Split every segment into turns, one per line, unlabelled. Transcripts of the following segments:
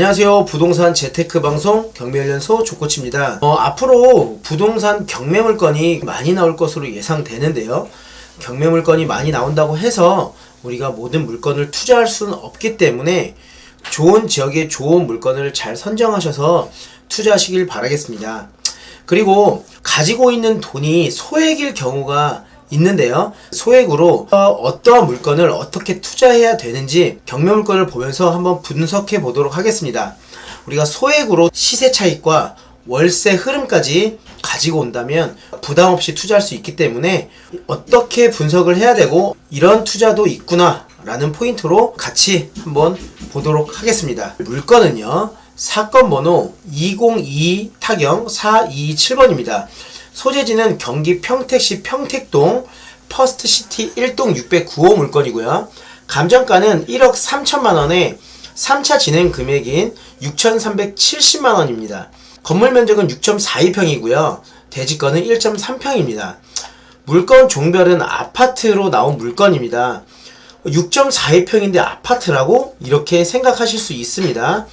안녕하세요. 부동산 재테크 방송 경매연소 조코치입니다. 앞으로 부동산 경매 물건이 많이 나올 것으로 예상되는데요. 경매 물건이 많이 나온다고 해서 우리가 모든 물건을 투자할 수는 없기 때문에 좋은 지역에 좋은 물건을 잘 선정하셔서 투자하시길 바라겠습니다. 그리고 가지고 있는 돈이 소액일 경우가 있는데요. 소액으로 어떠한 물건을 어떻게 투자해야 되는지 경매 물건을 보면서 한번 분석해 보도록 하겠습니다. 우리가 소액으로 시세 차익과 월세 흐름까지 가지고 온다면 부담 없이 투자할 수 있기 때문에 어떻게 분석을 해야 되고 이런 투자도 있구나 라는 포인트로 같이 한번 보도록 하겠습니다. 물건은요, 사건 번호 2022 타경 427번입니다. 소재지는 경기 평택시 평택동 퍼스트시티 1동 609호 물건이고요. 감정가는 1억 3천만원에 3차 진행 금액인 6,370만원입니다. 건물 면적은 6.42평이고요. 대지권은 1.3평입니다. 물건 종별은 아파트로 나온 물건입니다. 6.42평인데 아파트라고? 이렇게 생각하실 수 있습니다.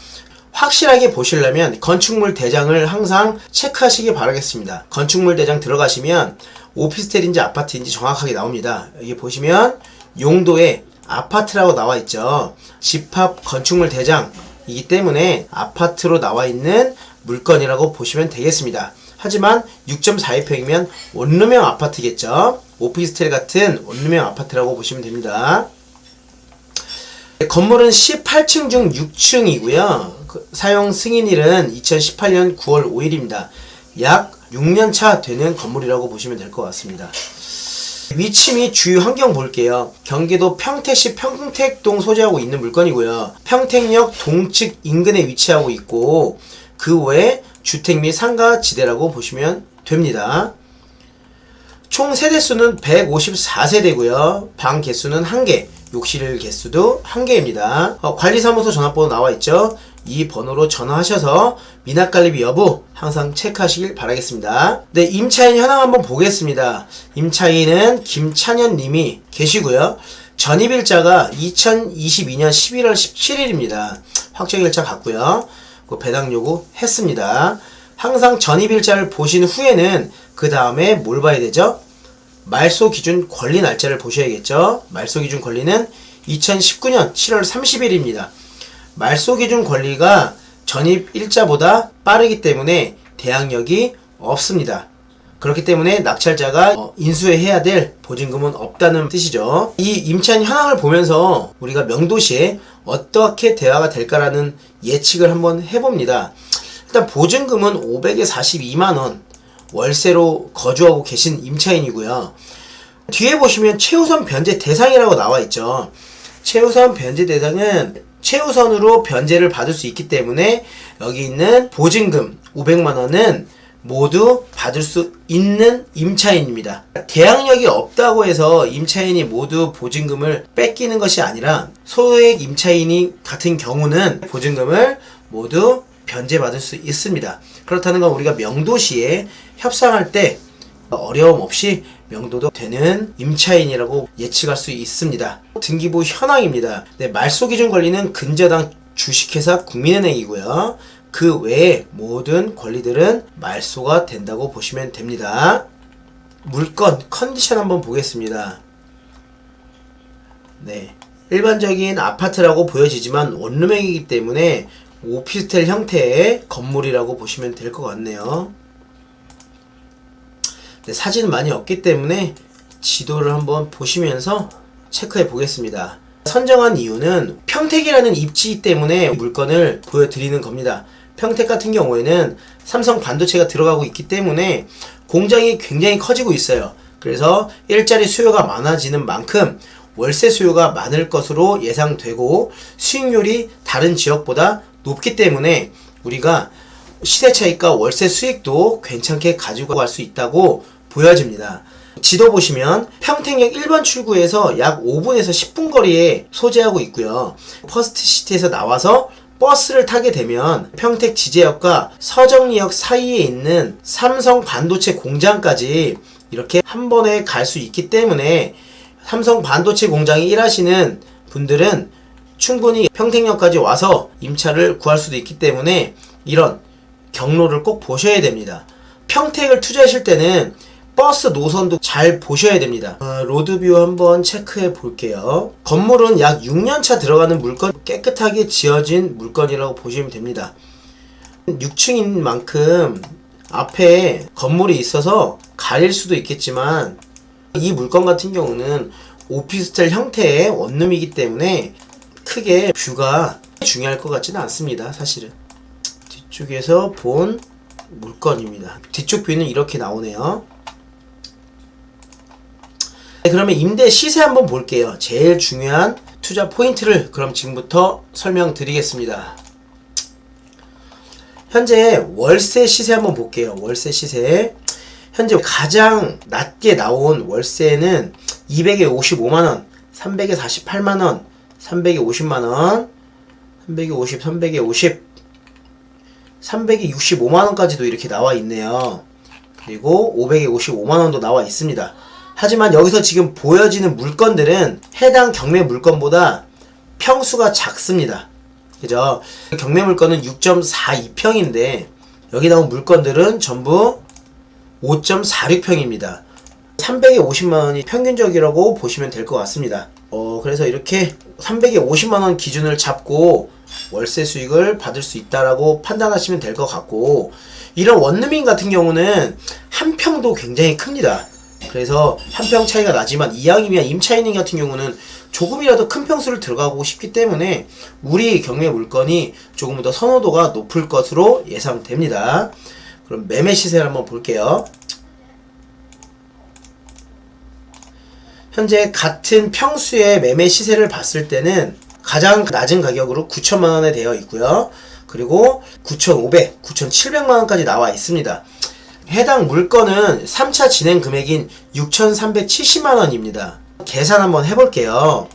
확실하게 보시려면 건축물 대장을 항상 체크하시기 바라겠습니다. 건축물 대장 들어가시면 오피스텔인지 아파트인지 정확하게 나옵니다. 여기 보시면 용도에 아파트라고 나와 있죠. 집합 건축물 대장이기 때문에 아파트로 나와 있는 물건이라고 보시면 되겠습니다. 하지만 6.42평이면 원룸형 아파트겠죠. 오피스텔 같은 원룸형 아파트라고 보시면 됩니다. 건물은 18층 중 6층이고요. 사용 승인일은 2018년 9월 5일입니다. 약 6년차 되는 건물이라고 보시면 될 것 같습니다. 위치 및 주요 환경 볼게요. 경기도 평택시 평택동 소재하고 있는 물건이고요. 평택역 동측 인근에 위치하고 있고 그 외에 주택 및 상가 지대라고 보시면 됩니다. 총 세대수는 154세대고요. 방 개수는 1개, 욕실 개수도 1개입니다. 관리사무소 전화번호 나와있죠. 이 번호로 전화하셔서 미납관리비 여부 항상 체크하시길 바라겠습니다. 네, 임차인 현황 한번 보겠습니다. 임차인은 김찬현 님이 계시고요. 전입일자가 2022년 11월 17일입니다. 확정일자 같고요. 그 배당 요구 했습니다. 항상 전입일자를 보신 후에는 그 다음에 뭘 봐야 되죠? 말소 기준 권리 날짜를 보셔야겠죠. 말소 기준 권리는 2019년 7월 30일입니다. 말소 기준 권리가 전입 일자보다 빠르기 때문에 대항력이 없습니다. 그렇기 때문에 낙찰자가 인수해야 될 보증금은 없다는 뜻이죠. 이 임차인 현황을 보면서 우리가 명도시에 어떻게 대화가 될까라는 예측을 한번 해봅니다. 일단 보증금은 500에 42만원 월세로 거주하고 계신 임차인이고요. 뒤에 보시면 최우선 변제 대상이라고 나와 있죠. 최우선 변제 대상은 최우선으로 변제를 받을 수 있기 때문에 여기 있는 보증금 500만원은 모두 받을 수 있는 임차인입니다. 대항력이 없다고 해서 임차인이 모두 보증금을 뺏기는 것이 아니라 소액 임차인이 같은 경우는 보증금을 모두 변제받을 수 있습니다. 그렇다는 건 우리가 명도시에 협상할 때 어려움 없이 명도도 되는 임차인이라고 예측할 수 있습니다. 등기부 현황입니다. 네, 말소 기준 권리는 근저당 주식회사 국민은행이고요. 그 외에 모든 권리들은 말소가 된다고 보시면 됩니다. 물건 컨디션 한번 보겠습니다. 네, 일반적인 아파트라고 보여지지만 원룸형이기 때문에 오피스텔 형태의 건물이라고 보시면 될 것 같네요. 네, 사진은 많이 없기 때문에 지도를 한번 보시면서 체크해 보겠습니다. 선정한 이유는 평택이라는 입지 때문에 물건을 보여드리는 겁니다. 평택 같은 경우에는 삼성 반도체가 들어가고 있기 때문에 공장이 굉장히 커지고 있어요. 그래서 일자리 수요가 많아지는 만큼 월세 수요가 많을 것으로 예상되고 수익률이 다른 지역보다 높기 때문에 우리가 시세 차익과 월세 수익도 괜찮게 가지고 갈 수 있다고 보여집니다. 지도 보시면 평택역 1번 출구에서 약 5분에서 10분 거리에 소재하고 있고요. 퍼스트시티에서 나와서 버스를 타게 되면 평택 지제역과 서정리역 사이에 있는 삼성 반도체 공장까지 이렇게 한 번에 갈 수 있기 때문에 삼성 반도체 공장에 일하시는 분들은 충분히 평택역까지 와서 임차를 구할 수도 있기 때문에 이런 경로를 꼭 보셔야 됩니다. 평택을 투자하실 때는 버스 노선도 잘 보셔야 됩니다. 로드뷰 한번 체크해 볼게요. 건물은 약 6년차 들어가는 물건, 깨끗하게 지어진 물건이라고 보시면 됩니다. 6층인 만큼 앞에 건물이 있어서 가릴 수도 있겠지만 이 물건 같은 경우는 오피스텔 형태의 원룸이기 때문에 크게 뷰가 중요할 것 같지는 않습니다. 사실은 뒤쪽에서 본 물건입니다. 뒤쪽 뷰는 이렇게 나오네요. 그러면 임대 시세 한번 볼게요. 제일 중요한 투자 포인트를 그럼 지금부터 설명드리겠습니다. 현재 월세 시세 한번 볼게요. 월세 시세. 현재 가장 낮게 나온 월세는 200에 55만원, 300에 48만원, 300에 50만원, 350, 300에 50, 300에 65만원까지도 이렇게 나와 있네요. 그리고 500에 55만원도 나와 있습니다. 하지만 여기서 지금 보여지는 물건들은 해당 경매 물건보다 평수가 작습니다. 그죠? 경매 물건은 6.42평인데 여기 나온 물건들은 전부 5.46평입니다. 300에 50만원이 평균적이라고 보시면 될 것 같습니다. 그래서 이렇게 300에 50만원 기준을 잡고 월세 수익을 받을 수 있다라고 판단하시면 될 것 같고, 이런 원룸인 같은 경우는 한 평도 굉장히 큽니다. 그래서 한 평 차이가 나지만 이왕이면 임차인인 같은 경우는 조금이라도 큰 평수를 들어가고 싶기 때문에 우리 경매 물건이 조금 더 선호도가 높을 것으로 예상됩니다. 그럼 매매 시세를 한번 볼게요. 현재 같은 평수의 매매 시세를 봤을 때는 가장 낮은 가격으로 9천만원에 되어 있고요. 그리고 9,500, 9,700만원까지 나와 있습니다. 해당 물건은 3차 진행 금액인 6,370만원입니다. 계산 한번 해볼게요.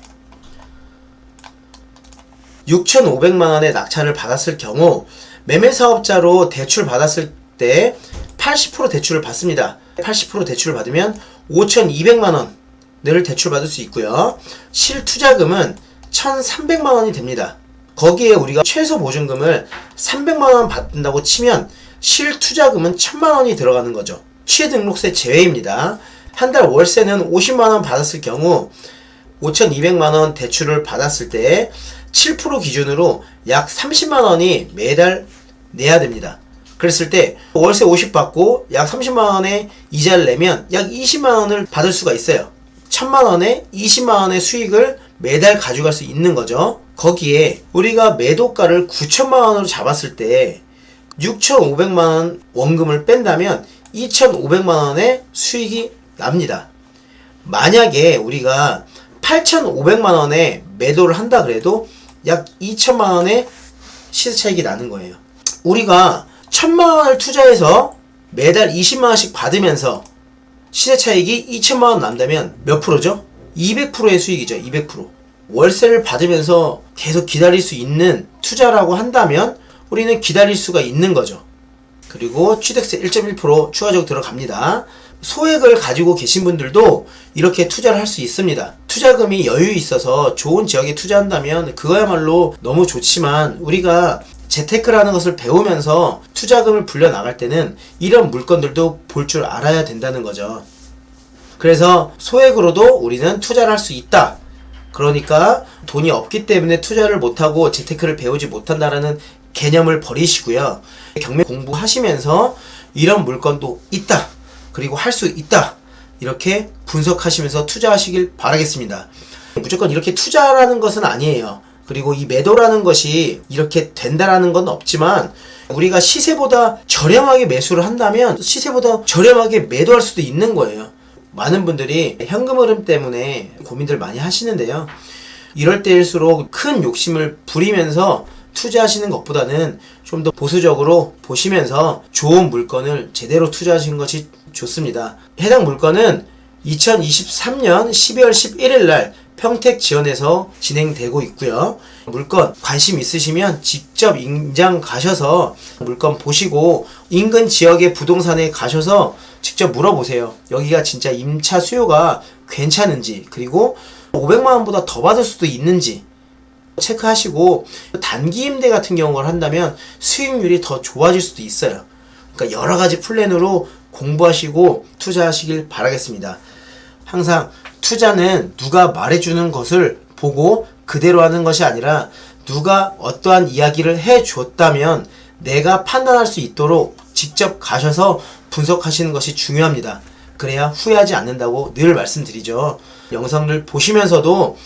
6,500만원의 낙찰을 받았을 경우 매매사업자로 대출 받았을 때 80% 대출을 받습니다. 80% 대출을 받으면 5,200만원을 대출받을 수 있고요. 실투자금은 1,300만원이 됩니다. 거기에 우리가 최소 보증금을 300만원 받는다고 치면 실투자금은 1,000만원이 들어가는 거죠. 취등록세 제외입니다. 한 달 월세는 50만원 받았을 경우 5,200만원 대출을 받았을 때 7% 기준으로 약 30만원이 매달 내야 됩니다. 그랬을 때 월세 50 받고 약 30만원의 이자를 내면 약 20만원을 받을 수가 있어요. 1,000만원에 20만원의 수익을 매달 가져갈 수 있는 거죠. 거기에 우리가 매도가를 9천만원으로 잡았을 때 6,500만원 원금을 뺀다면 2,500만원의 수익이 납니다. 만약에 우리가 8,500만원에 매도를 한다 그래도 약 2천만원의 시세 차익이 나는 거예요. 우리가 1,000만원을 투자해서 매달 20만원씩 받으면서 시세 차익이 2천만원 난다면 몇 프로죠? 200%의 수익이죠. 200%. 월세를 받으면서 계속 기다릴 수 있는 투자라고 한다면 우리는 기다릴 수가 있는 거죠. 그리고 취득세 1.1% 추가적으로 들어갑니다. 소액을 가지고 계신 분들도 이렇게 투자를 할 수 있습니다. 투자금이 여유 있어서 좋은 지역에 투자한다면 그거야말로 너무 좋지만 우리가 재테크라는 것을 배우면서 투자금을 불려나갈 때는 이런 물건들도 볼 줄 알아야 된다는 거죠. 그래서 소액으로도 우리는 투자를 할 수 있다. 그러니까 돈이 없기 때문에 투자를 못하고 재테크를 배우지 못한다라는 개념을 버리시고요. 경매 공부하시면서 이런 물건도 있다. 그리고 할 수 있다. 이렇게 분석하시면서 투자하시길 바라겠습니다. 무조건 이렇게 투자라는 것은 아니에요. 그리고 이 매도라는 것이 이렇게 된다라는 건 없지만 우리가 시세보다 저렴하게 매수를 한다면 시세보다 저렴하게 매도할 수도 있는 거예요. 많은 분들이 현금 흐름 때문에 고민들 많이 하시는데요. 이럴 때일수록 큰 욕심을 부리면서 투자하시는 것보다는 좀 더 보수적으로 보시면서 좋은 물건을 제대로 투자하시는 것이 좋습니다. 해당 물건은 2023년 12월 11일 날 평택 지원에서 진행되고 있고요. 물건 관심 있으시면 직접 임장 가셔서 물건 보시고 인근 지역의 부동산에 가셔서 직접 물어보세요. 여기가 진짜 임차 수요가 괜찮은지, 그리고 500만원보다 더 받을 수도 있는지, 체크하시고 단기 임대 같은 경우를 한다면 수익률이 더 좋아질 수도 있어요. 그러니까 여러 가지 플랜으로 공부하시고 투자하시길 바라겠습니다. 항상 투자는 누가 말해주는 것을 보고 그대로 하는 것이 아니라 누가 어떠한 이야기를 해줬다면 내가 판단할 수 있도록 직접 가셔서 분석하시는 것이 중요합니다. 그래야 후회하지 않는다고 늘 말씀드리죠. 영상을 보시면서도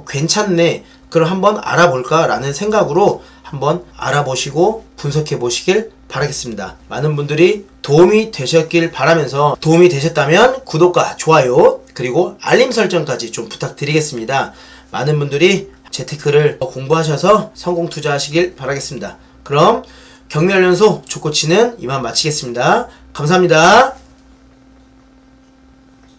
괜찮네, 그럼 한번 알아볼까 라는 생각으로 한번 알아보시고 분석해 보시길 바라겠습니다. 많은 분들이 도움이 되셨길 바라면서, 도움이 되셨다면 구독과 좋아요 그리고 알림 설정까지 좀 부탁드리겠습니다. 많은 분들이 재테크를 공부하셔서 성공 투자하시길 바라겠습니다. 그럼 경매연소 족코치는 이만 마치겠습니다. 감사합니다.